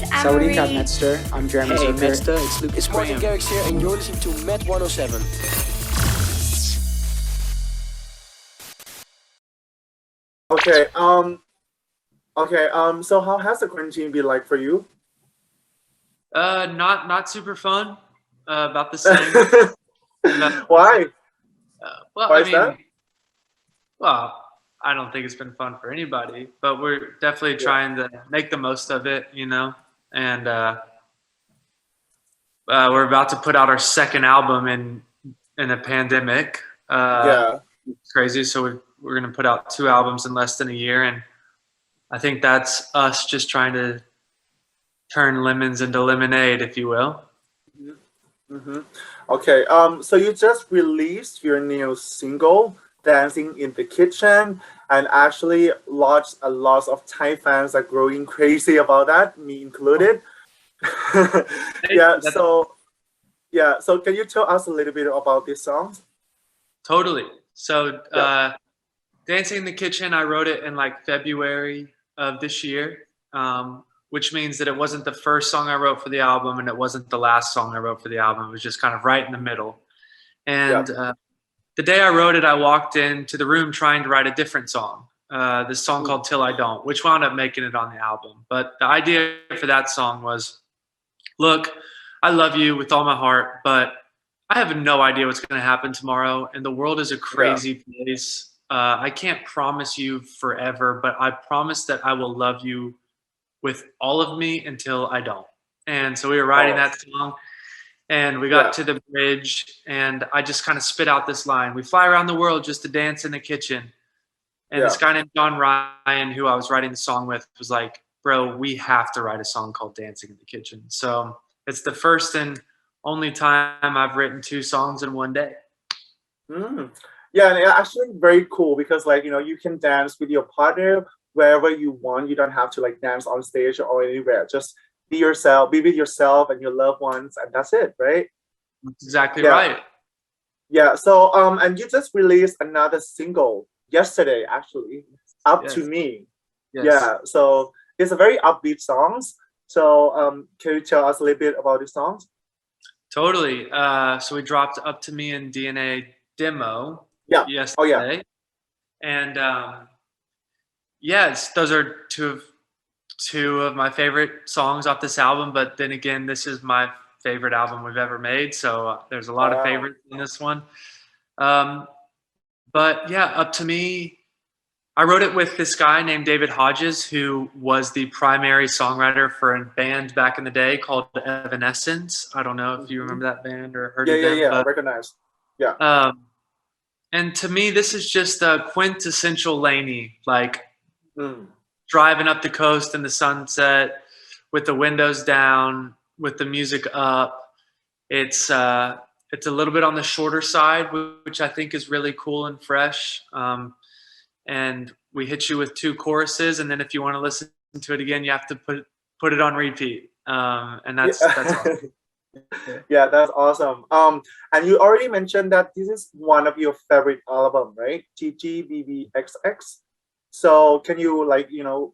Saudi Saudi Cat Metster. I'm Jeremy Hey, Zucker. Metster, it's Lucas It's Martin Graham. Garrix here, and you're listening to Met 107. Okay. So how has the quarantine been like for you? Not super fun. About the same. Why? Well, Why I is that? mean, well, I don't think it's been fun for anybody, but we're definitely trying to make the most of it, you know. And we're about to put out our second album in a pandemic. Yeah. It's crazy. So we're gonna put out 2 albums in less than a year, and I think that's us just trying to turn lemons into lemonade, if you will. Mm-hmm. Okay. So you just released your new single, "Dancing in the Kitchen," and actually a lot of Thai fans are growing crazy about that, me included. Yeah. So can you tell us a little bit about this song? Totally. So, Dancing in the Kitchen, I wrote it in like February of this year, which means that it wasn't the first song I wrote for the album and it wasn't the last song I wrote for the album. It was just kind of right in the middle. And the day I wrote it, I walked into the room trying to write a different song, this song called Till I Don't, which wound up making it on the album. But the idea for that song was, look, I love you with all my heart, but I have no idea what's going to happen tomorrow, and the world is a crazy place. I can't promise you forever, but I promise that I will love you with all of me until I don't. And so we were writing that song, and we got to the bridge, and I just kind of spit out this line: "We fly around the world just to dance in the kitchen." And this guy named John Ryan, who I was writing the song with, was like, "Bro, we have to write a song called Dancing in the Kitchen." So it's the first and only time I've written 2 songs in one day. Mm. Yeah, and actually very cool because you can dance with your partner wherever you want. You don't have to dance on stage or anywhere. Just be yourself, be with yourself and your loved ones, and that's it, right? That's exactly right. Yeah. So and you just released another single yesterday, actually, "Up to Me." Yes. Yeah. So it's a very upbeat songs. So can you tell us a little bit about the songs? Totally. So we dropped "Up to Me" and DNA demo yesterday. Oh yeah. And those are two of my favorite songs off this album. But then again, this is my favorite album we've ever made. So there's a lot of favorites in this one. But yeah, "Up to Me," I wrote it with this guy named David Hodges, who was the primary songwriter for a band back in the day called Evanescence. I don't know if you remember that band or heard of them. Yeah, I recognize. Yeah. And to me, this is just a quintessential LANY, driving up the coast in the sunset with the windows down, with the music up. It's a little bit on the shorter side, which I think is really cool and fresh. And we hit you with 2 choruses, and then if you want to listen to it again, you have to put it on repeat. And that's awesome. Yeah, that's awesome. And you already mentioned that this is one of your favorite album, right? GGBBXX. So can you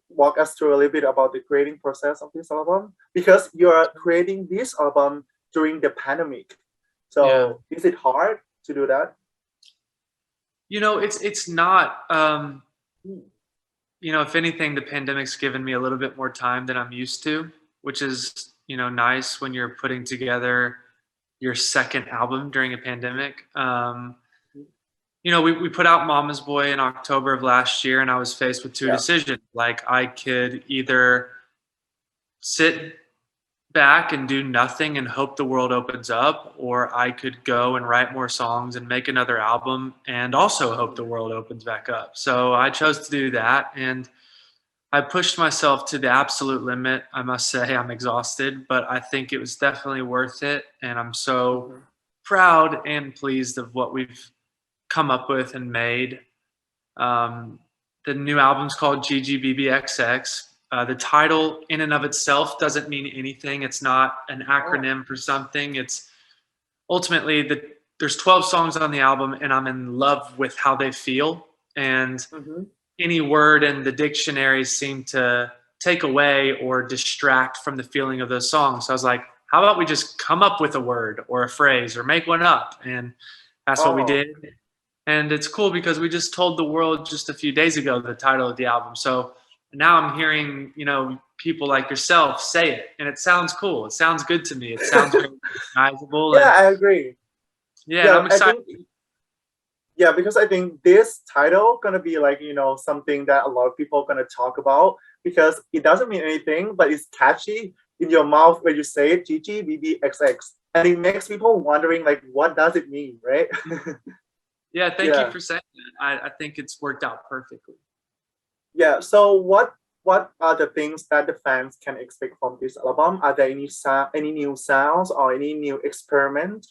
walk us through a little bit about the creating process of this album? Because you're creating this album during the pandemic. So is it hard to do that? It's not. If anything, the pandemic's given me a little bit more time than I'm used to, which is nice when you're putting together your second album during a pandemic. We put out Mama's Boy in October of last year, and I was faced with 2 decisions. I could either sit back and do nothing and hope the world opens up, or I could go and write more songs and make another album and also hope the world opens back up. So I chose to do that, and I pushed myself to the absolute limit. I must say I'm exhausted, but I think it was definitely worth it, and I'm so proud and pleased of what we've come up with and made. The new album's called GGBBXX. The title in and of itself doesn't mean anything. It's not an acronym for something. It's ultimately there's 12 songs on the album, and I'm in love with how they feel. And any word in the dictionary seemed to take away or distract from the feeling of those songs. So I was like, how about we just come up with a word or a phrase or make one up? And that's what we did. And it's cool because we just told the world just a few days ago the title of the album. So now I'm hearing, people like yourself say it, and it sounds cool. It sounds good to me. It sounds very recognizable. Yeah, I agree. Yeah, I'm excited. Because I think this title gonna be like, something that a lot of people gonna talk about because it doesn't mean anything, but it's catchy in your mouth when you say it, GGBBXX. And it makes people wondering like, what does it mean, right? Yeah, thank you for saying that. I think it's worked out perfectly. Yeah, so what are the things that the fans can expect from this album? Are there any new sounds or any new experiment?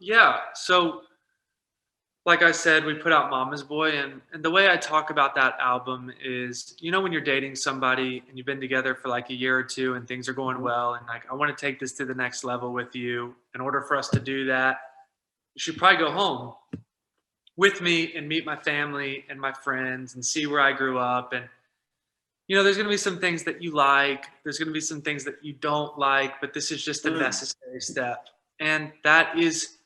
Yeah, so like I said, we put out Mama's Boy, and the way I talk about that album is, when you're dating somebody and you've been together for like a year or two and things are going well, and like, I want to take this to the next level with you. In order for us to do that, you should probably go home with me and meet my family and my friends and see where I grew up. And, there's going to be some things that you like. There's going to be some things that you don't like, but this is just a necessary step. And that is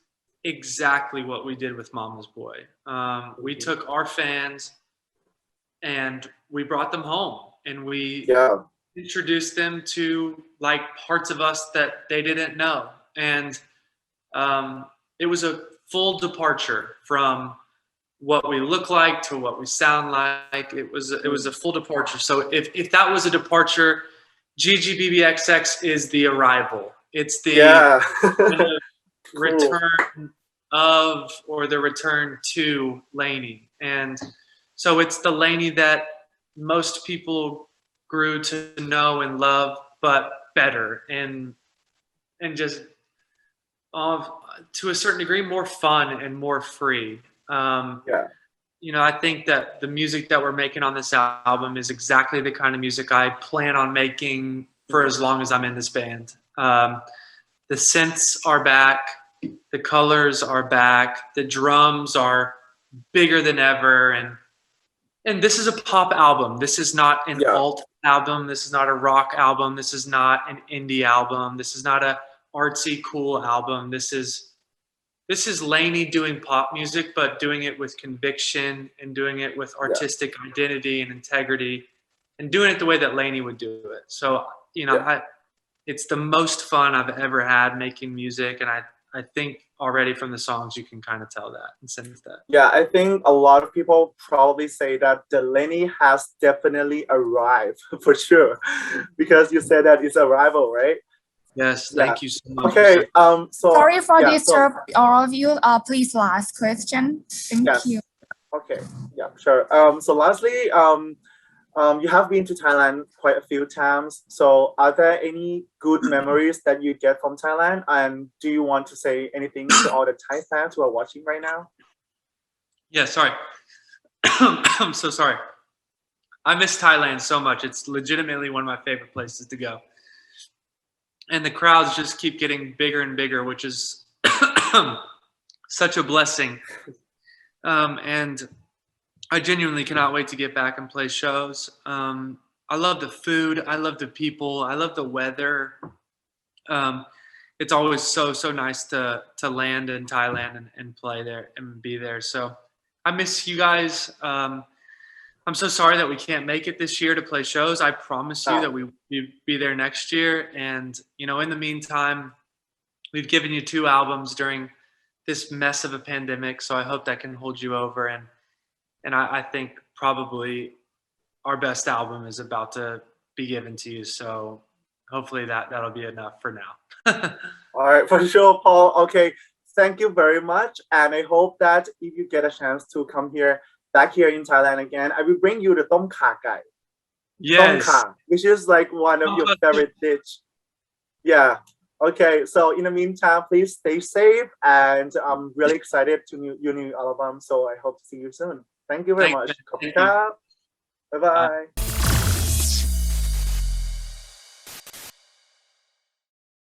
exactly what we did with Mama's Boy. We took our fans and we brought them home, and we introduced them to like parts of us that they didn't know. And it was a full departure from what we look like to what we sound like. It was a full departure. So if that was a departure, GGBBXX is the arrival. It's the return of, or the return to LANY. And so it's the LANY that most people grew to know and love, but better and just to a certain degree more fun and more free. I think that the music that we're making on this album is exactly the kind of music I plan on making for as long as I'm in this band. The synths are back, the colors are back, the drums are bigger than ever, and this is a pop album. This is not an alt album. This is not a rock album. This is not an indie album. This is not a artsy cool album. This is LANY doing pop music, but doing it with conviction and doing it with artistic identity and integrity, and doing it the way that LANY would do it. So, it's the most fun I've ever had making music, and I think already from the songs you can kind of tell that and sense that. Yeah, I think a lot of people probably say that the LANY has definitely arrived for sure, because you said that it's arrival, right? Yes, thank you so much. Okay, so sorry for disturb all of you. Please last question. Thank you. Okay, yeah, sure. So lastly, you have been to Thailand quite a few times. So are there any good memories that you get from Thailand? And do you want to say anything to all the Thai fans who are watching right now? Yeah, sorry. I'm so sorry. I miss Thailand so much. It's legitimately one of my favorite places to go. And the crowds just keep getting bigger and bigger, which is such a blessing. And I genuinely cannot wait to get back and play shows. I love the food. I love the people. I love the weather. It's always so nice to land in Thailand and play there and be there. So I miss you guys. I'm so sorry that we can't make it this year to play shows. I promise you that we'll be there next year. And, in the meantime, we've given you 2 albums during this mess of a pandemic. So I hope that can hold you over. And I think probably our best album is about to be given to you. So hopefully that'll be enough for now. All right, for sure, Paul. Okay, thank you very much. And I hope that if you get a chance to come back here in Thailand again, I will bring you the tom kha gai. Yes. Tom kha, which is like one of your favorite dish. Yeah. Okay, so in the meantime, please stay safe, and I'm really excited to your new album. So I hope to see you soon. Thank you very much. Thank you. Bye bye.